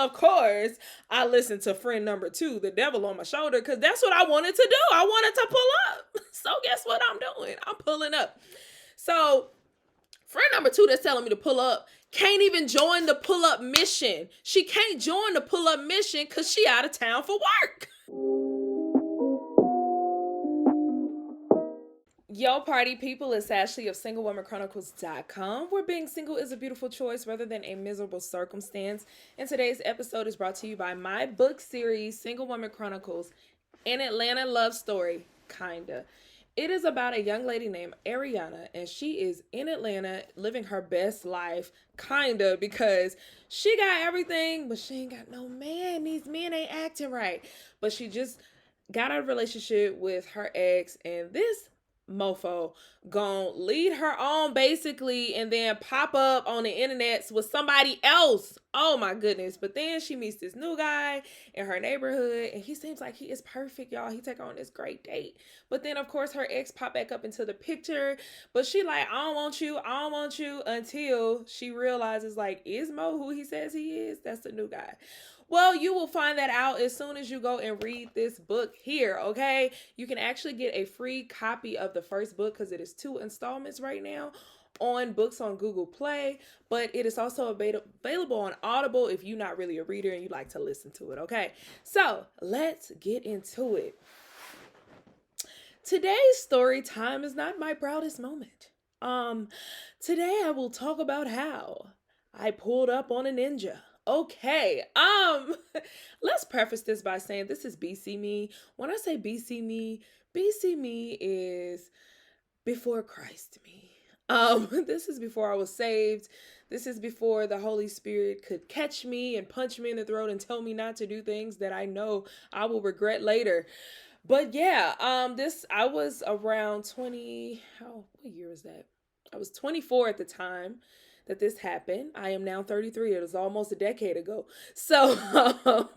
Of course, I listened to friend number two, the devil on my shoulder, because that's what I wanted to do. I wanted to pull up. So guess what I'm doing? I'm pulling up. So friend number two that's telling me to pull up can't even join the pull up mission. She can't join the pull up mission because she out of town for work. Yo, party people, it's Ashley of SingleWomanChronicles.com, where being single is a beautiful choice rather than a miserable circumstance. And today's episode is brought to you by my book series, Single Woman Chronicles, an Atlanta love story, kinda. It is about a young lady named Ariana, and she is in Atlanta living her best life, kinda, because she got everything, but she ain't got no man. These men ain't acting right. But she just got out of a relationship with her ex, and this mofo gonna lead her on basically and then pop up on the internet with somebody else. Oh my goodness. But then she meets this new guy in her neighborhood and he seems like he is perfect, y'all. He take her on this great date. But then of course her ex pop back up into the picture. But she like, I don't want you, I don't want you, until she realizes like, is Mo who he says he is? That's the new guy. Well, you will find that out as soon as you go and read this book here, okay? You can actually get a free copy of the first book because it is 2 installments right now on books on Google Play, but it is also available on Audible if you're not really a reader and you like to listen to it, okay? So let's get into it. Today's story time is not my proudest moment. Today I will talk about how I pulled up on a ninja. Okay. Let's preface this by saying this is BC me. When I say BC me is before Christ me. This is before I was saved. This is before the Holy Spirit could catch me and punch me in the throat and tell me not to do things that I know I will regret later. But yeah, this I was around 20, what year was that? I was 24 at the time that this happened. I am now 33. It was almost a decade ago. So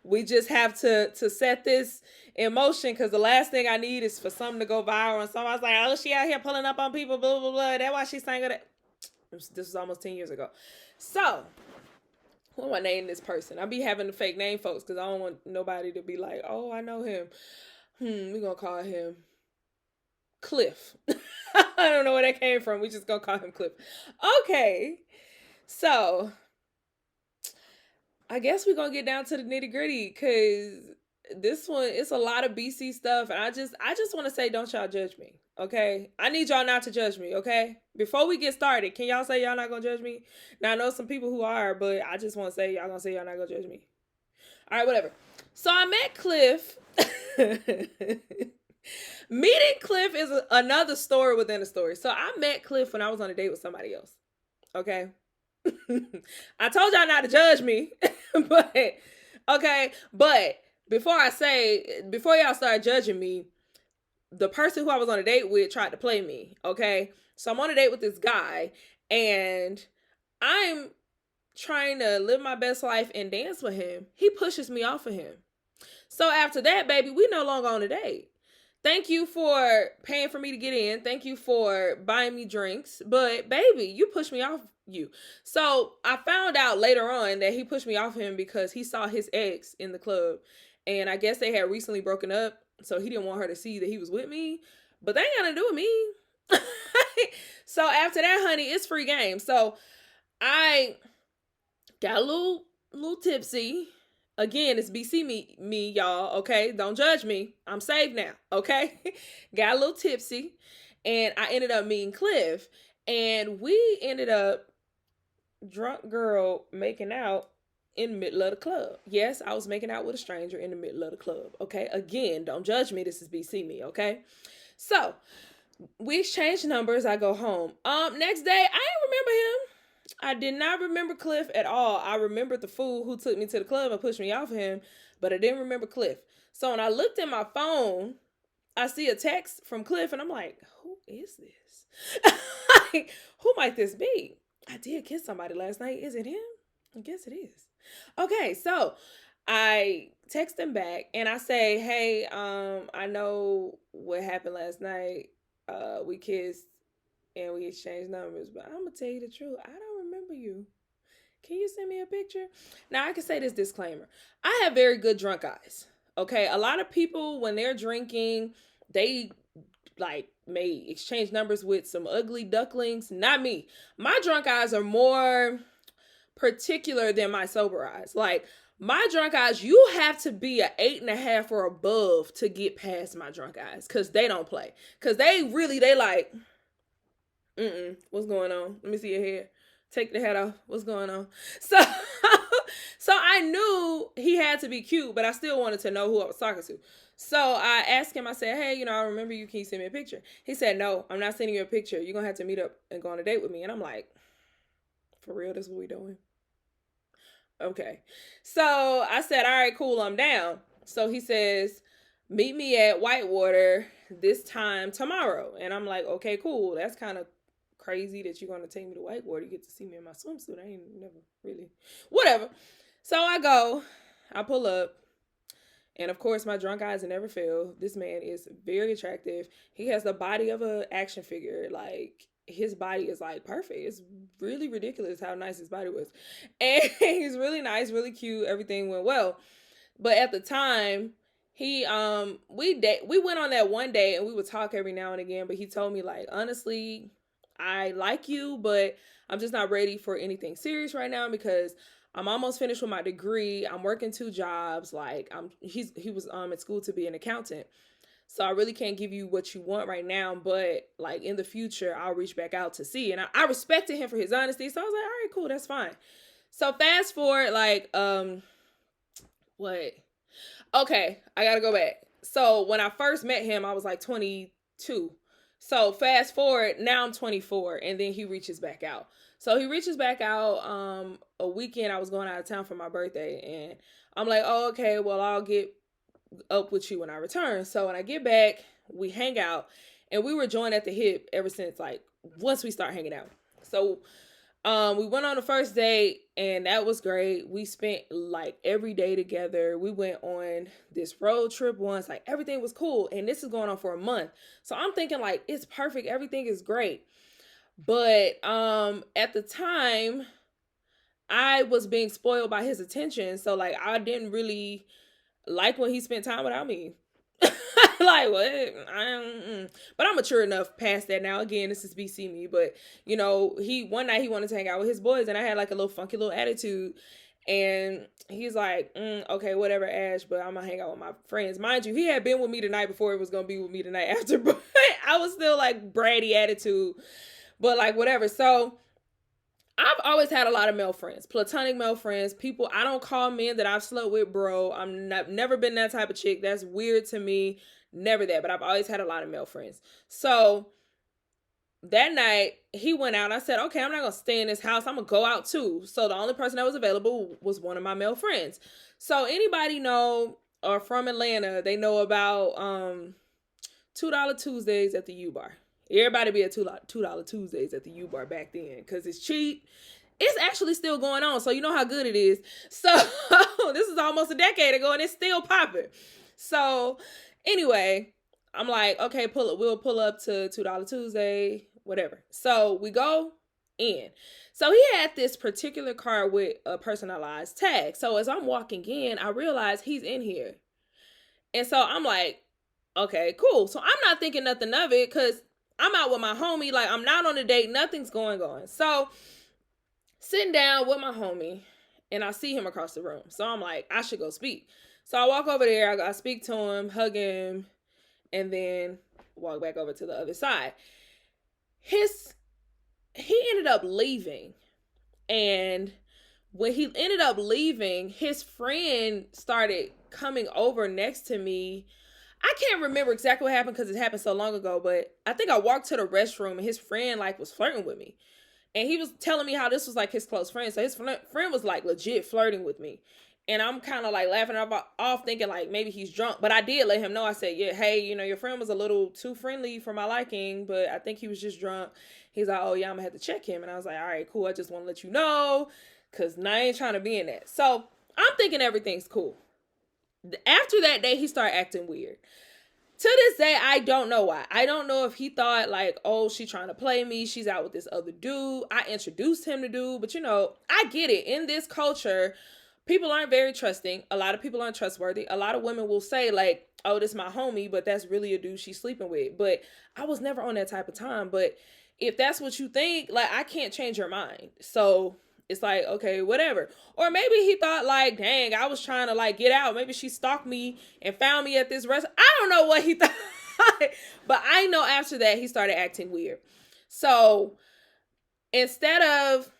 we just have to set this in motion because the last thing I need is for something to go viral and somebody's like, oh, she out here pulling up on people, blah, blah, blah. That's why she sang it. This was almost 10 years ago. So what am I naming this person? I'll be having to fake name folks because I don't want nobody to be like, oh, I know him. We're going to call him Cliff. I don't know where that came from. We just gonna call him Cliff. Okay. So I guess we're gonna get down to the nitty-gritty because this one, it's a lot of BC stuff. And I just want to say, don't y'all judge me. Okay. I need y'all not to judge me. Okay. Before we get started, can y'all say y'all not gonna judge me? Now I know some people who are, but I just want to say y'all gonna say y'all not gonna judge me. All right, whatever. So I met Cliff. Meeting Cliff is another story within a story. So I met Cliff when I was on a date with somebody else. Okay. I told y'all not to judge me. But okay. But before y'all start judging me, the person who I was on a date with tried to play me. Okay. So I'm on a date with this guy and I'm trying to live my best life and dance with him. He pushes me off of him. So after that, baby, we no longer on a date. Thank you for paying for me to get in. Thank you for buying me drinks. But baby, you pushed me off you. So I found out later on that he pushed me off him because he saw his ex in the club. And I guess they had recently broken up. So he didn't want her to see that he was with me. But that ain't got to do with me. So after that, honey, it's free game. So I got a little tipsy. Again, it's BC me, y'all, okay? Don't judge me. I'm saved now, okay? Got a little tipsy, and I ended up meeting Cliff, and we ended up drunk girl making out in the middle of the club. Yes, I was making out with a stranger in the middle of the club, okay? Again, don't judge me. This is BC me, okay? So, we exchanged numbers. I go home. Next day, I didn't remember him. I did not remember Cliff at all. I remembered the fool who took me to the club and pushed me off of him, but I didn't remember Cliff. So when I looked at my phone, I see a text from Cliff and I'm like, who is this? Who might this be? I did kiss somebody last night. Is it him? I guess it is. Okay, so I text him back and I say, hey, I know what happened last night. We kissed and we exchanged numbers, but I'm gonna tell you the truth. I don't remember you. can you send me a picture? Now, I can say this disclaimer. I have very good drunk eyes. Okay. A lot of people, when they're drinking, they like may exchange numbers with some ugly ducklings. Not me. My drunk eyes are more particular than my sober eyes. Like, my drunk eyes, you have to be a 8.5 or above to get past my drunk eyes, because they don't play. Because they like, what's going on? Let me see your hair. Take the hat off. What's going on? So, so I knew he had to be cute, but I still wanted to know who I was talking to. So I asked him, I said, hey, I remember you. Can you send me a picture? He said, no, I'm not sending you a picture. You're going to have to meet up and go on a date with me. And I'm like, for real, this is what we doing? Okay. So I said, all right, cool, I'm down. So he says, meet me at Whitewater this time tomorrow. And I'm like, okay, cool. That's kind of crazy that you're going to take me to Whitewater. You get to see me in my swimsuit. I ain't never really, whatever. So I pull up. And of course, my drunk eyes never fail. This man is very attractive. He has the body of an action figure. Like, his body is like perfect. It's really ridiculous how nice his body was. And he's really nice, really cute. Everything went well. But at the time, we went on that one day and we would talk every now and again. But he told me, like, honestly, I like you, but I'm just not ready for anything serious right now because I'm almost finished with my degree. I'm working 2 jobs. Like, he was at school to be an accountant. So I really can't give you what you want right now, but like in the future, I'll reach back out to see. And I respected him for his honesty. So I was like, all right, cool, that's fine. So fast forward, like, what? Okay, I gotta go back. So when I first met him, I was like 22. So fast forward, now I'm 24, and then he reaches back out. So he reaches back out a weekend. I was going out of town for my birthday, and I'm like, oh, okay, well, I'll get up with you when I return. So when I get back, we hang out, and we were joined at the hip ever since, like, once we start hanging out. So we went on the first date, and that was great. We spent like every day together. We went on this road trip once. Like, everything was cool, and this is going on for a month. So I'm thinking, like, it's perfect. Everything is great. But at the time, I was being spoiled by his attention. So, like, I didn't really like when he spent time without me. Like, what? But I'm mature enough past that now. Again, this is BC me. But, one night he wanted to hang out with his boys, and I had like a little funky little attitude. And he's like, okay, whatever, Ash, but I'm going to hang out with my friends. Mind you, he had been with me the night before. It was going to be with me the night after. But I was still like bratty attitude. But like, whatever. So I've always had a lot of male friends, platonic male friends, people. I don't call men that I've slept with bro. Never been that type of chick. That's weird to me. Never that, but I've always had a lot of male friends. So that night he went out. I said, okay, I'm not going to stay in this house. I'm going to go out too. So the only person that was available was one of my male friends. So anybody know or from Atlanta, they know about $2 Tuesdays at the U-Bar. Everybody be at $2 Tuesdays at the U-Bar back then because it's cheap. It's actually still going on, so you know how good it is. So this is almost a decade ago, and it's still popping. So anyway, I'm like, okay, we'll pull up to $2 Tuesday, whatever. So we go in. So he had this particular car with a personalized tag. So as I'm walking in, I realize he's in here. And so I'm like, okay, cool. So I'm not thinking nothing of it because I'm out with my homie. Like, I'm not on a date. Nothing's going on. So sitting down with my homie, and I see him across the room. So I'm like, I should go speak. So I walk over there. I speak to him, hug him, and then walk back over to the other side. He ended up leaving. And when he ended up leaving, his friend started coming over next to me. I can't remember exactly what happened because it happened so long ago, but I think I walked to the restroom and his friend like was flirting with me. And he was telling me how this was like his close friend. So his friend was like legit flirting with me. And I'm kind of like laughing off thinking like maybe he's drunk. But I did let him know. I said, yeah, hey, your friend was a little too friendly for my liking, but I think he was just drunk. He's like, oh yeah, I'm gonna have to check him. And I was like, all right, cool. I just want to let you know because I ain't trying to be in that. So I'm thinking everything's cool. After that day, he started acting weird. To this day, I don't know why. I don't know if he thought like, oh, she's trying to play me. She's out with this other dude. I introduced him to dude, but I get it. In this culture, people aren't very trusting. A lot of people aren't trustworthy. A lot of women will say like, oh, this is my homie, but that's really a dude she's sleeping with. But I was never on that type of time. But if that's what you think, like, I can't change your mind. So it's like, okay, whatever. Or maybe he thought like, dang, I was trying to like get out. Maybe she stalked me and found me at this restaurant. I don't know what he thought. But I know after that, he started acting weird. So instead of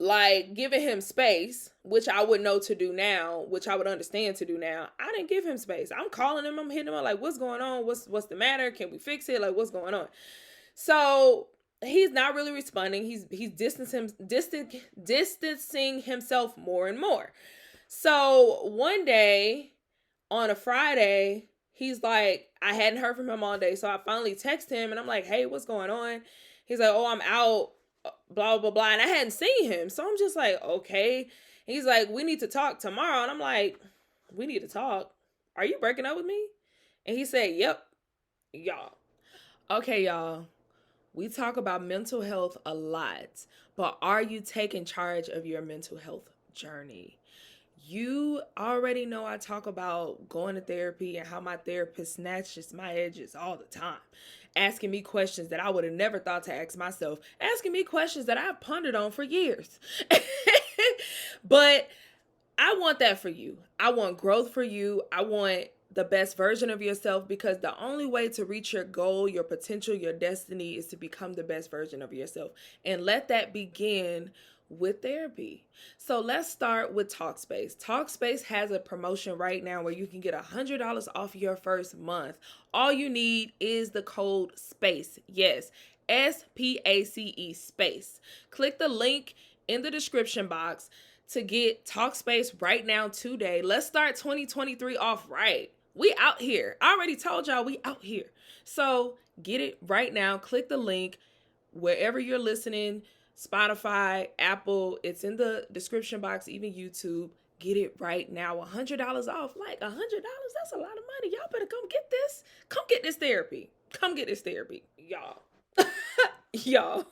like giving him space, which I would know to do now, which I would understand to do now, I didn't give him space. I'm calling him, I'm hitting him up like, what's going on? What's the matter? Can we fix it? Like, what's going on? So he's not really responding. He's distancing himself more and more. So one day on a Friday, he's like, I hadn't heard from him all day. So I finally text him and I'm like, hey, what's going on? He's like, oh, I'm out, blah, blah, blah. And I hadn't seen him. So I'm just like, okay. And he's like, we need to talk tomorrow. And I'm like, we need to talk. Are you breaking up with me? And he said, yep. Y'all. Okay, y'all. We talk about mental health a lot, but are you taking charge of your mental health journey? You already know I talk about going to therapy and how my therapist snatches my edges all the time, asking me questions that I would have never thought to ask myself, asking me questions that I've pondered on for years. But I want that for you. I want growth for you. I want the best version of yourself, because the only way to reach your goal, your potential, your destiny is to become the best version of yourself. And let that begin with therapy. So let's start with Talkspace. Talkspace has a promotion right now where you can get $100 off your first month. All you need is the code SPACE. Yes, SPACE, SPACE. Click the link in the description box to get Talkspace right now today. Let's start 2023 off right. We out here. I already told y'all we out here. So get it right now. Click the link wherever you're listening. Spotify, Apple, it's in the description box, even YouTube. Get it right now. $100 off. Like $100, that's a lot of money. Y'all better come get this. Come get this therapy. Come get this therapy. Y'all. Y'all.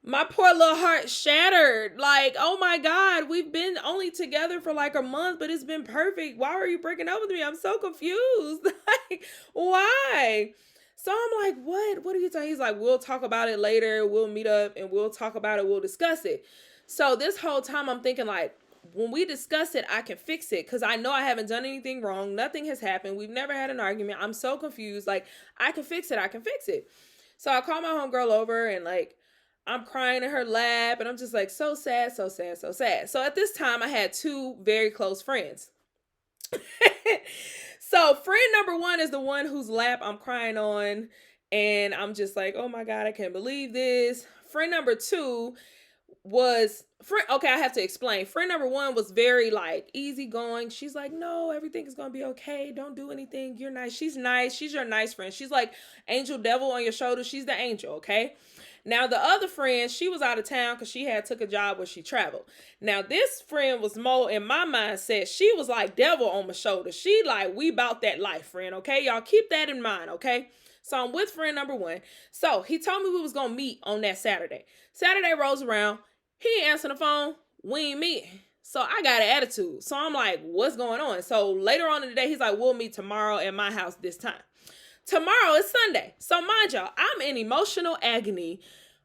My poor little heart shattered. Like, oh my God, we've been only together for like a month, but it's been perfect. Why are you breaking up with me? I'm so confused. Like, why? So I'm like, what are you talking? He's like, we'll talk about it later. We'll meet up and we'll talk about it. We'll discuss it. So this whole time I'm thinking like, when we discuss it, I can fix it. Cause I know I haven't done anything wrong. Nothing has happened. We've never had an argument. I'm so confused. Like, I can fix it. I can fix it. So I call my homegirl over and like, I'm crying in her lap and I'm just like, so sad, so sad, so sad. So at this time I had two very close friends. So friend number one is the one whose lap I'm crying on. And I'm just like, oh my God, I can't believe this. Friend number two was okay, I have to explain. Friend number one was very like easygoing. She's like, no, everything is gonna be okay. Don't do anything. You're nice. She's nice. She's your nice friend. She's like angel devil on your shoulder. She's the angel, okay? Now the other friend, she was out of town because she had took a job where she traveled. Now this friend was more in my mindset. She was like devil on my shoulder. She like, we about that life, friend, okay? Y'all keep that in mind, okay? So I'm with friend number one. So he told me we was gonna meet on that Saturday. Saturday rolls around. He ain't answering the phone. We ain't meeting. So I got an attitude. So I'm like, what's going on? So later on in the day, he's like, we'll meet tomorrow at my house this time. Tomorrow is Sunday. So mind y'all, I'm in emotional agony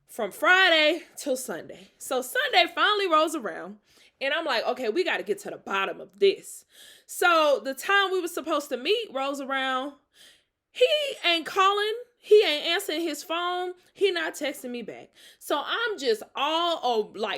from Friday till Sunday. So Sunday finally rolls around and I'm like, okay, we got to get to the bottom of this. So the time we were supposed to meet rolls around. He ain't calling. He ain't answering his phone. He not texting me back. So I'm just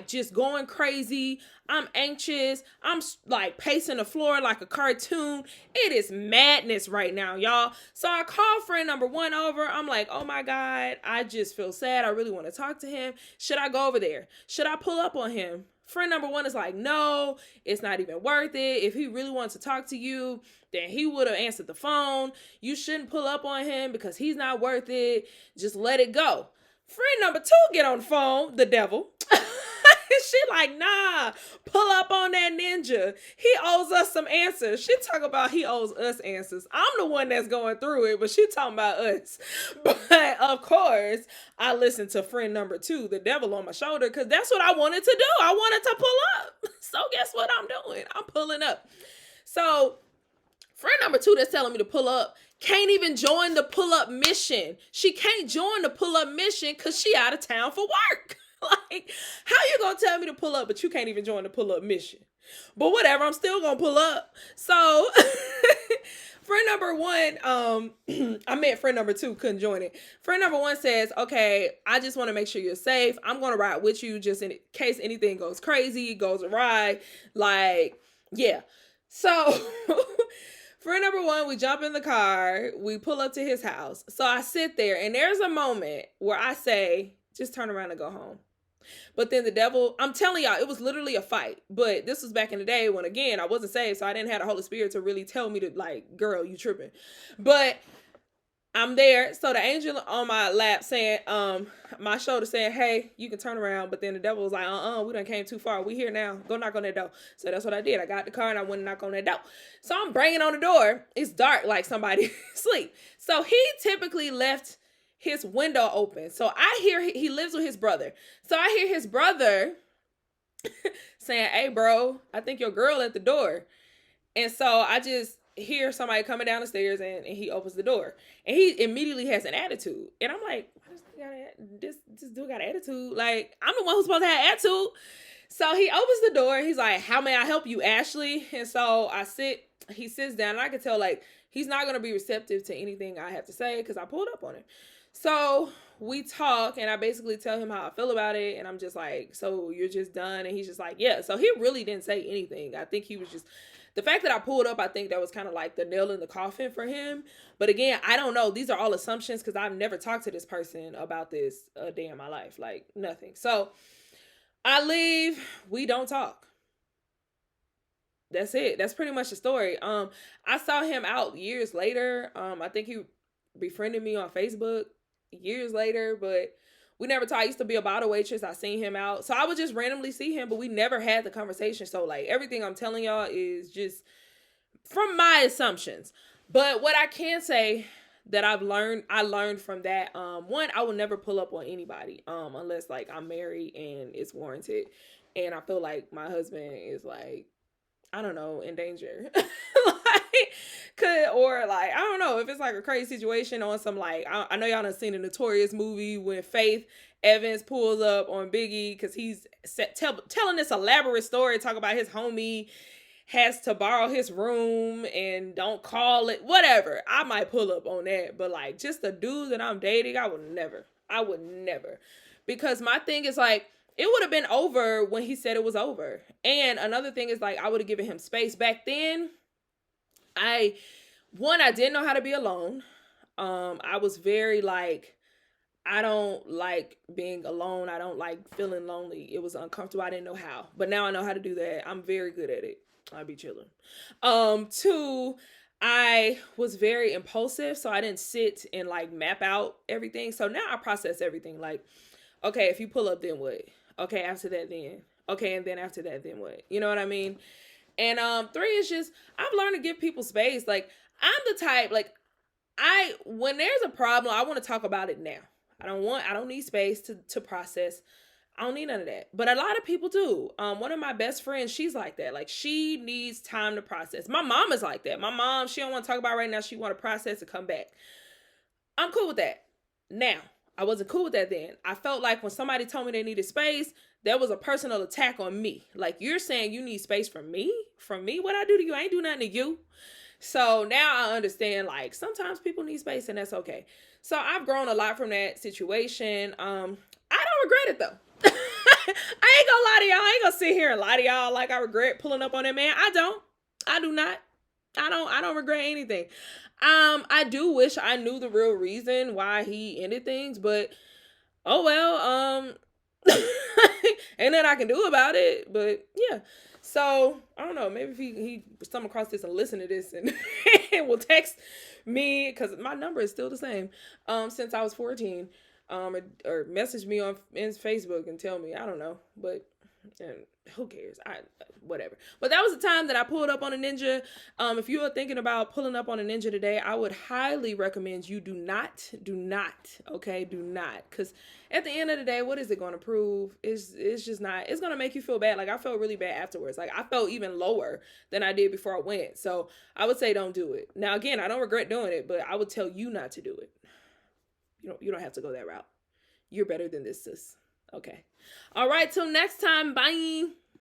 just going crazy. I'm anxious. I'm like pacing the floor like a cartoon. It is madness right now, y'all. So I called friend number one over. I'm like, oh my God, I just feel sad. I really want to talk to him. Should I go over there? Should I pull up on him? Friend number one is like, no, it's not even worth it. If he really wants to talk to you, then he would have answered the phone. You shouldn't pull up on him because he's not worth it. Just let it go. Friend number two get on the phone, the devil. She like, nah, pull up on that ninja. He owes us some answers. She talk about he owes us answers. I'm the one that's going through it, but she talking about us. But of course, I listened to friend number 2, the devil on my shoulder, because that's what I wanted to do. I wanted to pull up. So guess what I'm doing? I'm pulling up. So friend number 2 that's telling me to pull up can't even join the pull up mission. She can't join the pull up mission because she out of town for work. Like, how you gonna tell me to pull up, but you can't even join the pull up mission? But whatever, I'm still gonna pull up. So friend number 1, I meant friend number 2 couldn't join it. Friend number 1 says, okay, I just want to make sure you're safe. I'm gonna ride with you just in case anything goes crazy, goes awry. Like, yeah. So friend number 1, we jump in the car, we pull up to his house. So I sit there, and there's a moment where I say, just turn around and go home. But then the devil, I'm telling y'all, it was literally a fight. But this was back in the day when, again, I wasn't saved, so I didn't have the Holy Spirit to really tell me to, like, girl, you tripping. But I'm there. So the angel on my lap saying, my shoulder saying, hey, you can turn around. But then the devil was like, we done came too far. We here now. Go knock on that door. So that's what I did. I got the car and I went and knocked on that door. So I'm banging on the door. It's dark, like somebody sleep. So he typically left his window open. So I hear he lives with his brother. So I hear his brother saying, hey, bro, I think your girl at the door. And so I just hear somebody coming down the stairs, and he opens the door. And he immediately has an attitude. And I'm like, this dude got an attitude? Like, I'm the one who's supposed to have attitude. So he opens the door, and he's like, how may I help you, Ashley? And so he sits down, and I can tell, like, he's not going to be receptive to anything I have to say because I pulled up on him. So we talk, and I basically tell him how I feel about it. And I'm just like, so you're just done? And he's just like, yeah. So he really didn't say anything. I think he was just, the fact that I pulled up, I think that was kind of like the nail in the coffin for him. But again, I don't know. These are all assumptions because I've never talked to this person about this a day in my life. Like, nothing. So I leave. We don't talk. That's it. That's pretty much the story. I saw him out years later. I think he befriended me on Facebook years later, but we never talked. I used to be a bottle waitress. I seen him out. So I would just randomly see him, but we never had the conversation. So like everything I'm telling y'all is just from my assumptions. But what I can say that I learned from that, one, I will never pull up on anybody, unless like I'm married and it's warranted. And I feel like my husband is like, I don't know, in danger. Or like, I don't know if it's like a crazy situation on some like, I know y'all done seen the Notorious movie when Faith Evans pulls up on Biggie because he's telling this elaborate story, talk about his homie has to borrow his room and don't call it, whatever. I might pull up on that, but like just the dude that I'm dating, I would never. Because my thing is like, it would have been over when he said it was over. And another thing is like, I would have given him space. Back then, I didn't know how to be alone. I was very like, I don't like being alone. I don't like feeling lonely. It was uncomfortable. I didn't know how. But now I know how to do that. I'm very good at it. I'll be chilling. 2, I was very impulsive. So I didn't sit and like map out everything. So now I process everything. Like, okay, if you pull up, then what? Okay, after that, then. Okay, and then after that, then what? You know what I mean? And 3 is just, I've learned to give people space. Like, I'm the type, like, when there's a problem, I want to talk about it now. I don't need space to process. I don't need none of that. But a lot of people do. One of my best friends, she's like that. Like, she needs time to process. My mom is like that. My mom, she don't want to talk about it right now. She want to process and come back. I'm cool with that. Now, I wasn't cool with that then. I felt like when somebody told me they needed space, that was a personal attack on me. Like, you're saying you need space from me? From me? What I do to you? I ain't do nothing to you. So now I understand, like, sometimes people need space and that's okay. So I've grown a lot from that situation. I don't regret it though. I ain't gonna lie to y'all. I ain't gonna sit here and lie to y'all like I regret pulling up on that man. I do not. I don't regret anything. I do wish I knew the real reason why he ended things, but oh well, ain't nothing I can do about it. But yeah, so I don't know. Maybe if he stumble across this and listen to this and, and will text me, because my number is still the same since I was 14, or message me on Facebook and tell me. I don't know, but And who cares? Whatever. But that was the time that I pulled up on a ninja. If you are thinking about pulling up on a ninja today, I would highly recommend you do not, okay, do not, because at the end of the day, what is it going to prove? It's just not. It's going to make you feel bad. Like I felt really bad afterwards. Like I felt even lower than I did before I went. So I would say don't do it. Now again, I don't regret doing it, but I would tell you not to do it. You don't have to go that route. You're better than this, sis. Okay. All right. Till next time. Bye.